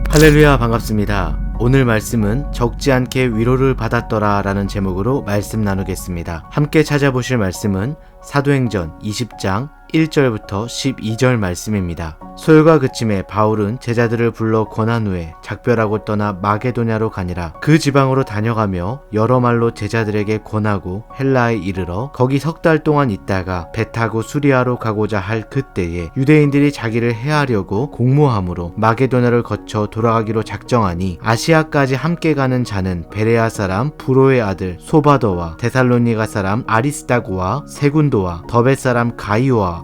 할렐루야, 반갑습니다. 오늘 말씀은 적지 않게 위로를 받았더라 라는 제목으로 말씀 나누겠습니다. 함께 찾아보실 말씀은 사도행전 20장 1절부터 12절 말씀입니다. 소요가 그침에 바울은 제자들을 불러 권한 후에 작별하고 떠나 마게도냐로 가니라. 그 지방으로 다녀가며 여러 말로 제자들에게 권하고 헬라에 이르러 거기 석 달 동안 있다가 배 타고 수리아로 가고자 할 그때에 유대인들이 자기를 해하려고 공모함으로 마게도냐를 거쳐 돌아가기로 작정하니 아시아까지 함께 가는 자는 베레아 사람 부로의 아들 소바더와 데살로니가 사람 아리스다고와 세군도와 더벳 사람 가이오와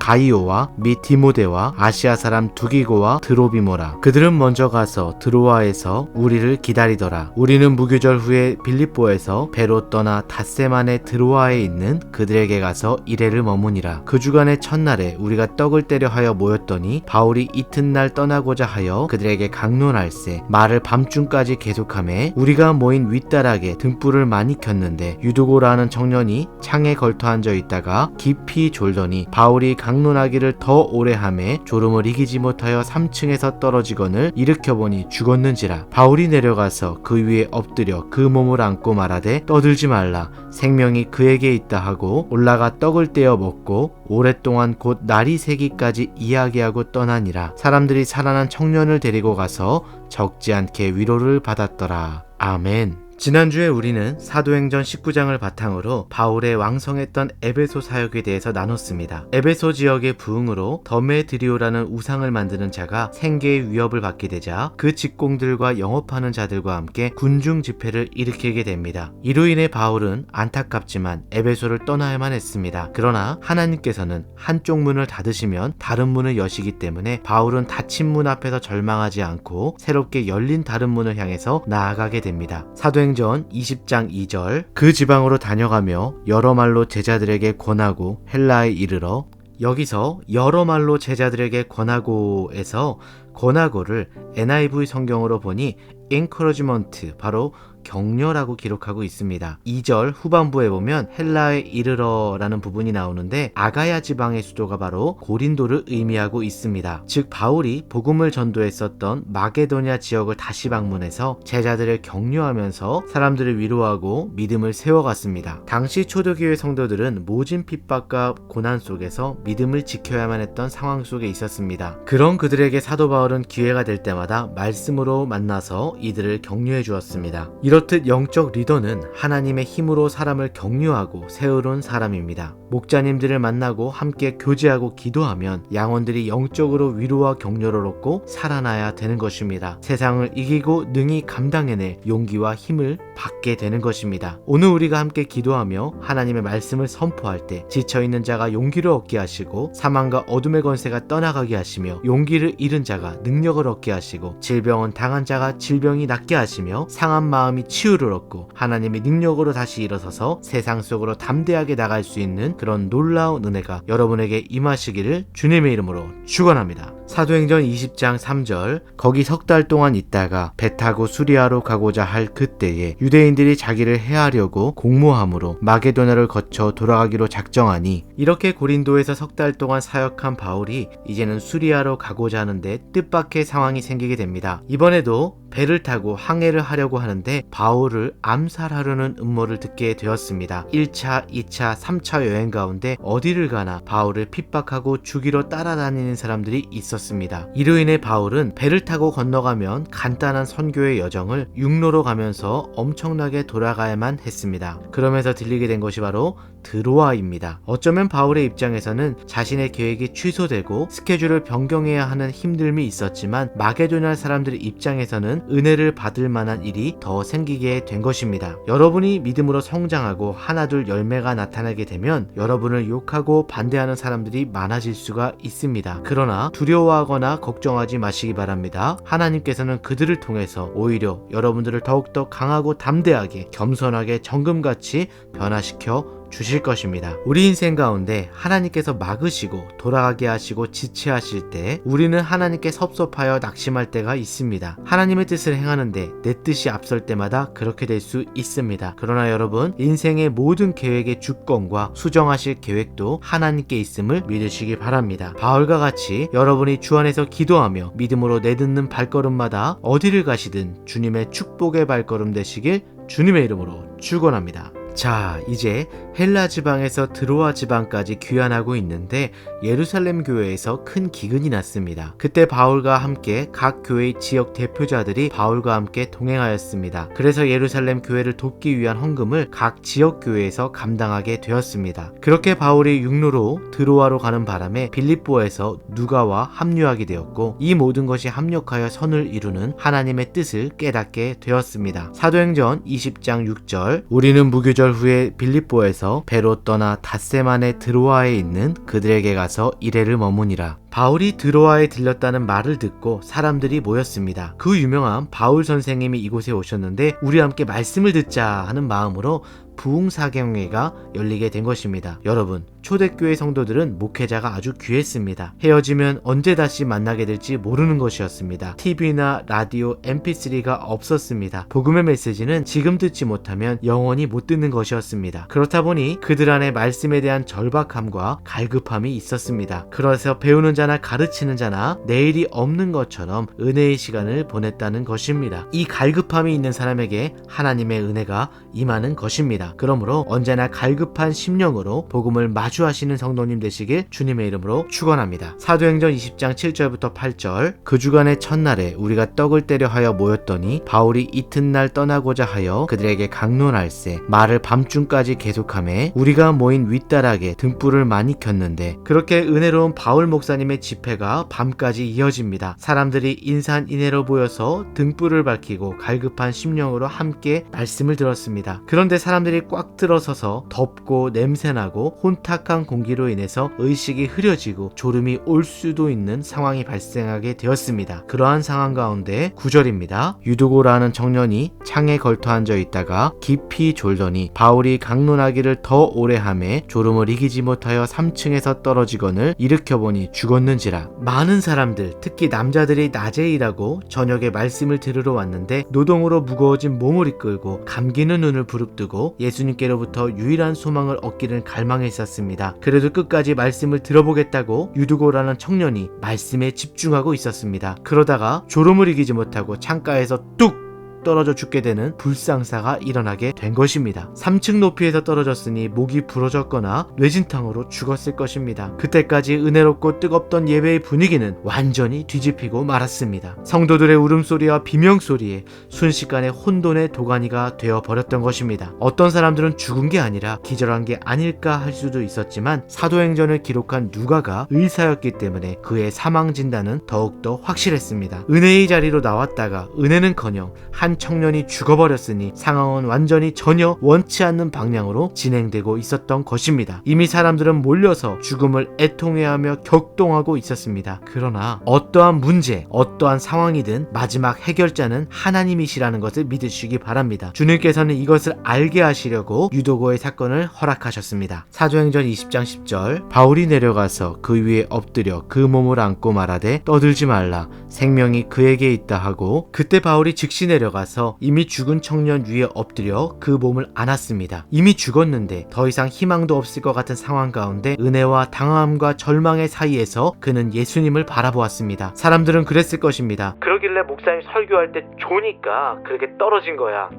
및 디모데와 아시아 사람 두기고와 드로비모라. 그들은 먼저 가서 드로아에서 우리를 기다리더라. 우리는 무교절 후에 빌립보에서 배로 떠나 닷새만에 드로아에 있는 그들에게 가서 이레를 머무니라. 그 주간의 첫날에 우리가 떡을 떼려 하여 모였더니 바울이 이튿날 떠나고자 하여 그들에게 강론할세 말을 밤중까지 계속하매 우리가 모인 윗다락에 등불을 많이 켰는데 유두고라는 청년이 창에 걸터 앉아 있다가 깊이 졸더니 바울이 강론하기를 더 오래 하매 졸음을 이기지 못하여 3층에서 떨어지거늘 일으켜보니 죽었는지라. 바울이 내려가서 그 위에 엎드려 그 몸을 안고 말하되 떠들지 말라 생명이 그에게 있다 하고 올라가 떡을 떼어 먹고 오랫동안 곧 날이 새기까지 이야기하고 떠나니라. 사람들이 살아난 청년을 데리고 가서 적지 않게 위로를 받았더라. 아멘. 지난주에 우리는 사도행전 19장을 바탕으로 바울의 왕성했던 에베소 사역에 대해서 나눴습니다. 에베소 지역의 부흥으로 더메드리오라는 우상을 만드는 자가 생계의 위협을 받게 되자 그 직공들과 영업하는 자들과 함께 군중 집회를 일으키게 됩니다. 이로 인해 바울은 안타깝지만 에베소를 떠나야만 했습니다. 그러나 하나님께서는 한쪽 문을 닫으시면 다른 문을 여시기 때문에 바울은 닫힌 문 앞에서 절망하지 않고 새롭게 열린 다른 문을 향해서 나아가게 됩니다. 사도행전 20장 2절 그 지방으로 다녀가며 여러 말로 제자들에게 권하고 헬라에 이르러 여기서 여러 말로 제자들에게 권하고에서 권하고를 NIV 성경으로 보니 encouragement 바로 격려라고 기록하고 있습니다. 2절 후반부에 보면 헬라에 이르러 라는 부분이 나오는데 아가야 지방의 수도가 바로 고린도를 의미하고 있습니다. 즉 바울이 복음을 전도했었던 마게도냐 지역을 다시 방문해서 제자들을 격려하면서 사람들을 위로하고 믿음을 세워갔습니다. 당시 초대교회 성도들은 모진 핍박과 고난 속에서 믿음을 지켜야만 했던 상황 속에 있었습니다. 그런 그들에게 사도 바울은 기회가 될 때마다 말씀으로 만나서 이들을 격려해 주었습니다. 이렇듯 영적 리더는 하나님의 힘으로 사람을 격려하고 세우는 사람입니다. 목자님들을 만나고 함께 교제하고 기도하면 양원들이 영적으로 위로와 격려를 얻고 살아나야 되는 것입니다. 세상을 이기고 능히 감당해낼 용기와 힘을 받게 되는 것입니다. 오늘 우리가 함께 기도하며 하나님의 말씀을 선포할 때 지쳐있는 자가 용기를 얻게 하시고 사망과 어둠의 권세가 떠나가게 하시며 용기를 잃은 자가 능력을 얻게 하시고 질병은 당한 자가 질병이 낫게 하시며 상한 마음이 치유를 얻고 하나님의 능력으로 다시 일어서서 세상 속으로 담대하게 나갈 수 있는 그런 놀라운 은혜가 여러분에게 임하시기를 주님의 이름으로 축원합니다. 사도행전 20장 3절 거기 석 달 동안 있다가 배 타고 수리아로 가고자 할 그때에 유대인들이 자기를 해하려고 공모함으로 마게도냐를 거쳐 돌아가기로 작정하니 이렇게 고린도에서 석 달 동안 사역한 바울이 이제는 수리아로 가고자 하는데 뜻밖의 상황이 생기게 됩니다. 이번에도 배를 타고 항해를 하려고 하는데 바울을 암살하려는 음모를 듣게 되었습니다. 1차, 2차, 3차 여행 가운데 어디를 가나 바울을 핍박하고 죽이러 따라다니는 사람들이 있었습니다. 이로 인해 바울은 배를 타고 건너가면 간단한 선교의 여정을 육로로 가면서 엄청나게 돌아가야만 했습니다. 그러면서 들리게 된 것이 바로 드로아입니다. 어쩌면 바울의 입장에서는 자신의 계획이 취소되고 스케줄을 변경해야 하는 힘듦이 있었지만 마게도냐 사람들의 입장에서는 은혜를 받을 만한 일이 더 생기게 된 것입니다. 여러분이 믿음으로 성장하고 하나둘 열매가 나타나게 되면 여러분을 욕하고 반대하는 사람들이 많아질 수가 있습니다. 그러나 두려워하거나 걱정하지 마시기 바랍니다. 하나님께서는 그들을 통해서 오히려 여러분들을 더욱더 강하고 담대하게 겸손하게 정금같이 변화시켜 주실 것입니다. 우리 인생 가운데 하나님께서 막으시고 돌아가게 하시고 지체하실 때 우리는 하나님께 섭섭하여 낙심할 때가 있습니다. 하나님의 뜻을 행하는데 내 뜻이 앞설 때마다 그렇게 될 수 있습니다. 그러나 여러분, 인생의 모든 계획의 주권과 수정하실 계획도 하나님께 있음을 믿으시기 바랍니다. 바울과 같이 여러분이 주 안에서 기도하며 믿음으로 내딛는 발걸음마다 어디를 가시든 주님의 축복의 발걸음 되시길 주님의 이름으로 축원합니다. 자, 이제 헬라 지방에서 드로아 지방까지 귀환하고 있는데 예루살렘 교회에서 큰 기근이 났습니다. 그때 바울과 함께 각 교회의 지역 대표자들이 바울과 함께 동행하였습니다. 그래서 예루살렘 교회를 돕기 위한 헌금을 각 지역 교회에서 감당하게 되었습니다. 그렇게 바울이 육로로 드로아로 가는 바람에 빌립보에서 누가와 합류하게 되었고, 이 모든 것이 합력하여 선을 이루는 하나님의 뜻을 깨닫게 되었습니다. 사도행전 20장 6절, 우리는 무교절 후에 빌립보에서 배로 떠나 닷새만에 드로아에 있는 그들에게 가서 이래를 머무니라. 바울이 드로아에 들렸다는 말을 듣고 사람들이 모였습니다. 그 유명한 바울 선생님이 이곳에 오셨는데 우리 함께 말씀을 듣자 하는 마음으로 부흥사경회가 열리게 된 것입니다. 여러분, 초대교회 성도들은 목회자가 아주 귀했습니다. 헤어지면 언제 다시 만나게 될지 모르는 것이었습니다. TV나 라디오, MP3가 없었습니다. 복음의 메시지는 지금 듣지 못하면 영원히 못 듣는 것이었습니다. 그렇다 보니 그들 안에 말씀에 대한 절박함과 갈급함이 있었습니다. 그래서 배우는 자나 가르치는 자나 내일이 없는 것처럼 은혜의 시간을 보냈다는 것입니다. 이 갈급함이 있는 사람에게 하나님의 은혜가 임하는 것입니다. 그러므로 언제나 갈급한 심령으로 복음을 마주하시는 성도님 되시길 주님의 이름으로 축원합니다. 사도행전 20장 7절부터 8절, 그 주간의 첫날에 우리가 떡을 떼려 하여 모였더니 바울이 이튿날 떠나고자 하여 그들에게 강론할세 말을 밤중까지 계속하매 우리가 모인 윗다락에 등불을 많이 켰는데, 그렇게 은혜로운 바울 목사님의 집회가 밤까지 이어집니다. 사람들이 인산인해로 보여서 등불을 밝히고 갈급한 심령으로 함께 말씀을 들었습니다. 그런데 사람들이 꽉 들어서서 덥고 냄새나고 혼탁한 공기로 인해서 의식이 흐려지고 졸음이 올 수도 있는 상황이 발생하게 되었습니다. 그러한 상황 가운데 9절입니다. 유두고라는 청년이 창에 걸터 앉아 있다가 깊이 졸더니 바울이 강론하기를 더 오래 하매 졸음을 이기지 못하여 3층에서 떨어지거늘 일으켜보니 죽었는지라. 많은 사람들, 특히 남자들이 낮에 일하고 저녁에 말씀을 들으러 왔는데 노동으로 무거워진 몸을 이끌고 감기는 눈을 부릅뜨고 예수님께로부터 유일한 소망을 얻기를 갈망했었습니다. 그래도 끝까지 말씀을 들어보겠다고 유두고라는 청년이 말씀에 집중하고 있었습니다. 그러다가 졸음을 이기지 못하고 창가에서 뚝 떨어져 죽게 되는 불상사가 일어나게 된 것입니다. 3층 높이에서 떨어졌으니 목이 부러졌거나 뇌진탕으로 죽었을 것입니다. 그때까지 은혜롭고 뜨겁던 예배의 분위기는 완전히 뒤집히고 말았습니다. 성도들의 울음소리와 비명소리에 순식간에 혼돈의 도가니가 되어버렸던 것입니다. 어떤 사람들은 죽은 게 아니라 기절한 게 아닐까 할 수도 있었지만 사도행전을 기록한 누가가 의사였기 때문에 그의 사망 진단은 더욱더 확실했습니다. 은혜의 자리로 나왔다가 은혜는커녕 한 청년이 죽어버렸으니 상황은 완전히 전혀 원치 않는 방향으로 진행되고 있었던 것입니다. 이미 사람들은 몰려서 죽음을 애통해하며 격동하고 있었습니다. 그러나 어떠한 문제, 어떠한 상황이든 마지막 해결자는 하나님이시라는 것을 믿으시기 바랍니다. 주님께서는 이것을 알게 하시려고 유도고의 사건을 허락하셨습니다. 사도행전 20장 10절, 바울이 내려가서 그 위에 엎드려 그 몸을 안고 말하되 떠들지 말라, 생명이 그에게 있다 하고, 그때 바울이 즉시 내려가서 이미 죽은 청년 위에 엎드려 그 몸을 안았습니다. 이미 죽었는데 더 이상 희망도 없을 것 같은 상황 가운데 은혜와 당함과 절망의 사이에서 그는 예수님을 바라보았습니다. 사람들은 그랬을 것입니다. 그러길래 목사님 설교할 때 좋으니까 그렇게 떨어진 거야.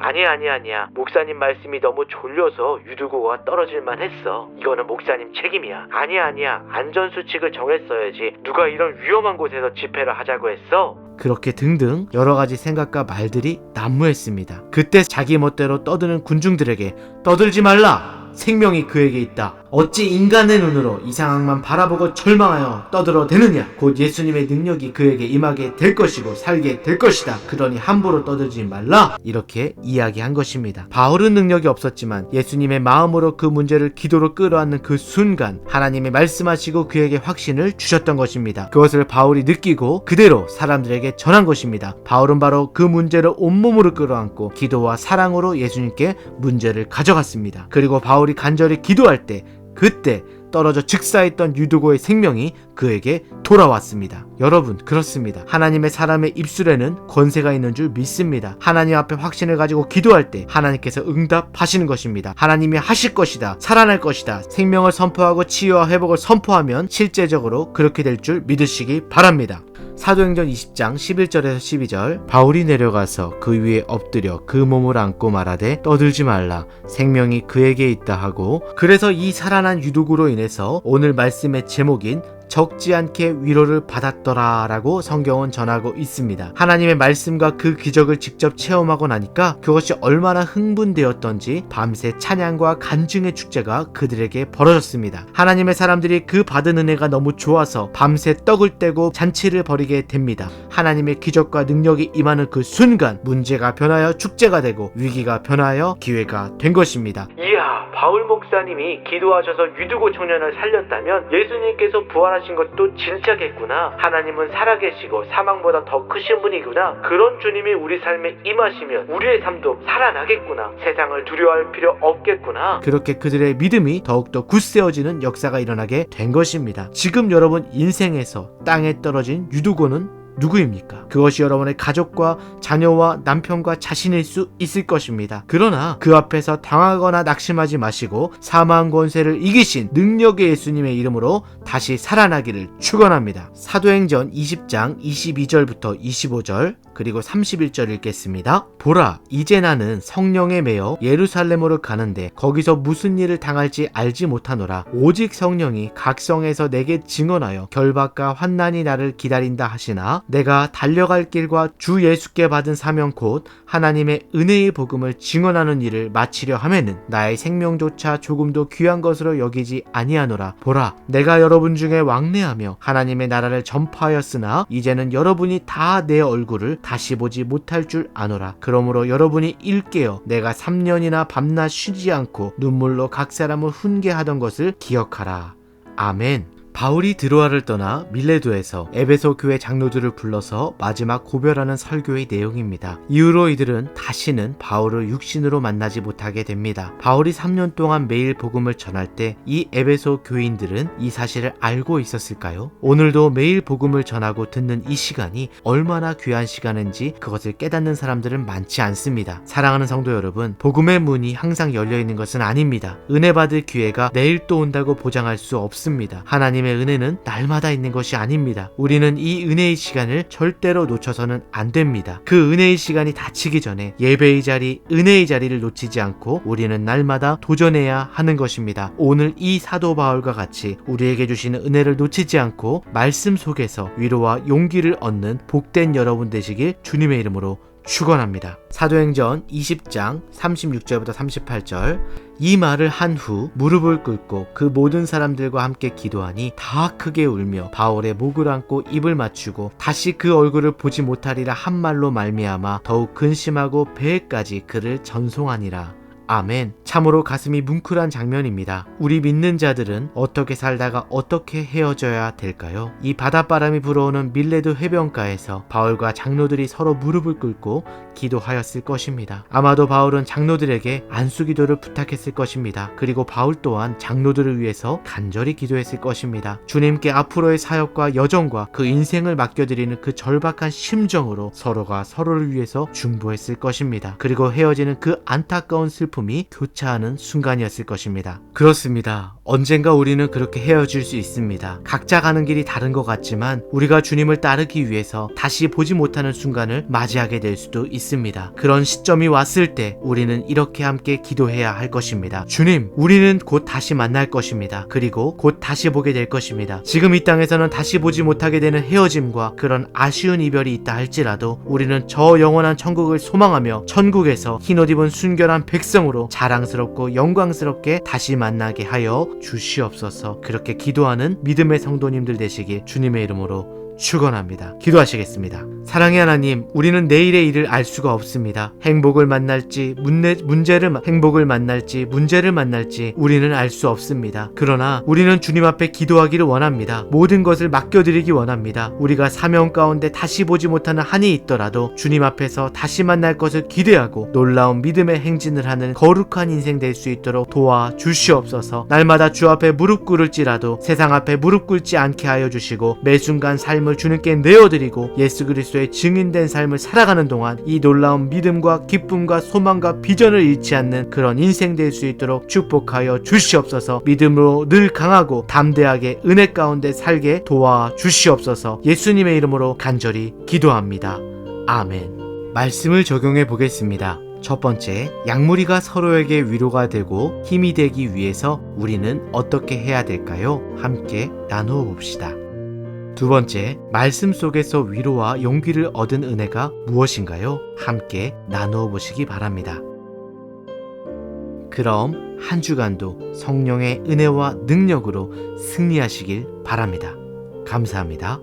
아니야. 목사님 말씀이 너무 졸려서 유두고가 떨어질만 했어. 이거는 목사님 책임이야. 아니야. 안전수칙을 정했어야지. 누가 이런 위험한 곳에서 집회를 하자고 했어? 그렇게 등등 여러가지 생각과 말들이 난무했습니다. 그때 자기 멋대로 떠드는 군중들에게 떠들지 말라! 생명이 그에게 있다. 어찌 인간의 눈으로 이 상황만 바라보고 절망하여 떠들어대느냐. 곧 예수님의 능력이 그에게 임하게 될 것이고 살게 될 것이다. 그러니 함부로 떠들지 말라. 이렇게 이야기한 것입니다. 바울은 능력이 없었지만 예수님의 마음으로 그 문제를 기도로 끌어안는 그 순간 하나님이 말씀하시고 그에게 확신을 주셨던 것입니다. 그것을 바울이 느끼고 그대로 사람들에게 전한 것입니다. 바울은 바로 그 문제를 온몸으로 끌어안고 기도와 사랑으로 예수님께 문제를 가져갔습니다. 그리고 바울이 간절히 기도할 때 그때 떨어져 즉사했던 유두고의 생명이 그에게 돌아왔습니다. 여러분, 그렇습니다. 하나님의 사람의 입술에는 권세가 있는 줄 믿습니다. 하나님 앞에 확신을 가지고 기도할 때 하나님께서 응답하시는 것입니다. 하나님이 하실 것이다, 살아날 것이다, 생명을 선포하고 치유와 회복을 선포하면 실제적으로 그렇게 될 줄 믿으시기 바랍니다. 사도행전 20장 11절에서 12절 바울이 내려가서 그 위에 엎드려 그 몸을 안고 말하되 떠들지 말라 생명이 그에게 있다 하고, 그래서 이 살아난 유독으로 인해서 오늘 말씀의 제목인 적지 않게 위로를 받았더라 라고 성경은 전하고 있습니다. 하나님의 말씀과 그 기적을 직접 체험하고 나니까 그것이 얼마나 흥분되었던지 밤새 찬양과 간증의 축제가 그들에게 벌어졌습니다. 하나님의 사람들이 그 받은 은혜가 너무 좋아서 밤새 떡을 떼고 잔치를 벌이게 됩니다. 하나님의 기적과 능력이 임하는 그 순간 문제가 변하여 축제가 되고 위기가 변하여 기회가 된 것입니다. 이야, 바울 목사님이 기도하셔서 유두고 청년을 살렸다면 예수님께서 부활하신 것도 진짜겠구나. 하나님은 살아계시고 사망보다 더 크신 분이구나. 그런 주님이 우리 삶에 임하시면 우리의 삶도 살아나겠구나. 세상을 두려워할 필요 없겠구나. 그렇게 그들의 믿음이 더욱더 굳세어지는 역사가 일어나게 된 것입니다. 지금 여러분 인생에서 땅에 떨어진 유두고는 누구입니까? 그것이 여러분의 가족과 자녀와 남편과 자신일 수 있을 것입니다. 그러나 그 앞에서 당하거나 낙심하지 마시고 사망 권세를 이기신 능력의 예수님의 이름으로 다시 살아나기를 축원합니다. 사도행전 20장 22절부터 25절 그리고 31절 읽겠습니다. 보라, 이제 나는 성령에 매여 예루살렘으로 가는데 거기서 무슨 일을 당할지 알지 못하노라. 오직 성령이 각 성에서 내게 증언하여 결박과 환난이 나를 기다린다 하시나 내가 달려갈 길과 주 예수께 받은 사명 곧 하나님의 은혜의 복음을 증언하는 일을 마치려 하면은 나의 생명조차 조금도 귀한 것으로 여기지 아니하노라. 보라, 내가 여러분 중에 왕래하며 하나님의 나라를 전파하였으나 이제는 여러분이 다 내 얼굴을 다시 보지 못할 줄 아노라. 그러므로 여러분이 일깨어 내가 3년이나 밤낮 쉬지 않고 눈물로 각 사람을 훈계하던 것을 기억하라. 아멘. 바울이 드로아를 떠나 밀레도에서 에베소 교회 장로들을 불러서 마지막 고별하는 설교의 내용입니다. 이후로 이들은 다시는 바울을 육신으로 만나지 못하게 됩니다. 바울이 3년 동안 매일 복음을 전할 때 이 에베소 교인들은 이 사실을 알고 있었을까요? 오늘도 매일 복음을 전하고 듣는 이 시간이 얼마나 귀한 시간인지 그것을 깨닫는 사람들은 많지 않습니다. 사랑하는 성도 여러분, 복음의 문이 항상 열려있는 것은 아닙니다. 은혜 받을 기회가 내일 또 온다고 보장할 수 없습니다. 하나님의 은혜는 날마다 있는 것이 아닙니다. 우리는 이 은혜의 시간을 절대로 놓쳐서는 안 됩니다. 그 은혜의 시간이 닿치기 전에 예배의 자리, 은혜의 자리를 놓치지 않고 우리는 날마다 도전해야 하는 것입니다. 오늘 이 사도 바울과 같이 우리에게 주시는 은혜를 놓치지 않고 말씀 속에서 위로와 용기를 얻는 복된 여러분 되시길 주님의 이름으로 축원합니다. 사도행전 20장 36절부터 38절 이 말을 한 후 무릎을 꿇고 그 모든 사람들과 함께 기도하니 다 크게 울며 바울의 목을 안고 입을 맞추고 다시 그 얼굴을 보지 못하리라 한 말로 말미암아 더욱 근심하고 배에까지 그를 전송하니라. 아멘. 참으로 가슴이 뭉클한 장면입니다. 우리 믿는 자들은 어떻게 살다가 어떻게 헤어져야 될까요? 이 바닷바람이 불어오는 밀레도 해변가에서 바울과 장로들이 서로 무릎을 꿇고 기도하였을 것입니다. 아마도 바울은 장로들에게 안수기도를 부탁했을 것입니다. 그리고 바울 또한 장로들을 위해서 간절히 기도했을 것입니다. 주님께 앞으로의 사역과 여정과 그 인생을 맡겨드리는 그 절박한 심정으로 서로가 서로를 위해서 중보했을 것입니다. 그리고 헤어지는 그 안타까운 슬픔이 교차하는 순간이었을 것입니다. 그렇습니다. 언젠가 우리는 그렇게 헤어질 수 있습니다. 각자 가는 길이 다른 것 같지만 우리가 주님을 따르기 위해서 다시 보지 못하는 순간을 맞이하게 될 수도 있습니다. 그런 시점이 왔을 때 우리는 이렇게 함께 기도해야 할 것입니다. 주님, 우리는 곧 다시 만날 것입니다. 그리고 곧 다시 보게 될 것입니다. 지금 이 땅에서는 다시 보지 못하게 되는 헤어짐과 그런 아쉬운 이별이 있다 할지라도 우리는 저 영원한 천국을 소망하며 천국에서 흰옷 입은 순결한 백성 생명으로 자랑스럽고 영광스럽게 다시 만나게 하여 주시옵소서. 그렇게 기도하는 믿음의 성도님들 되시길 주님의 이름으로 축원합니다. 기도하시겠습니다. 사랑의 하나님, 우리는 내일의 일을 알 수가 없습니다. 행복을 만날지 문제를 만날지 우리는 알 수 없습니다. 그러나 우리는 주님 앞에 기도하기를 원합니다. 모든 것을 맡겨드리기 원합니다. 우리가 사명 가운데 다시 보지 못하는 한이 있더라도 주님 앞에서 다시 만날 것을 기대하고 놀라운 믿음의 행진을 하는 거룩한 인생 될 수 있도록 도와주시옵소서. 날마다 주 앞에 무릎 꿇을지라도 세상 앞에 무릎 꿇지 않게 하여 주시고 매 순간 삶을 주님께 내어드리고 예수 그리스도의 증인된 삶을 살아가는 동안 이 놀라운 믿음과 기쁨과 소망과 비전을 잃지 않는 그런 인생 될 수 있도록 축복하여 주시옵소서. 믿음으로 늘 강하고 담대하게 은혜 가운데 살게 도와주시옵소서. 예수님의 이름으로 간절히 기도합니다. 아멘. 말씀을 적용해 보겠습니다. 첫 번째, 약물이가 서로에게 위로가 되고 힘이 되기 위해서 우리는 어떻게 해야 될까요? 함께 나누어 봅시다. 두 번째, 말씀 속에서 위로와 용기를 얻은 은혜가 무엇인가요? 함께 나누어 보시기 바랍니다. 그럼 한 주간도 성령의 은혜와 능력으로 승리하시길 바랍니다. 감사합니다.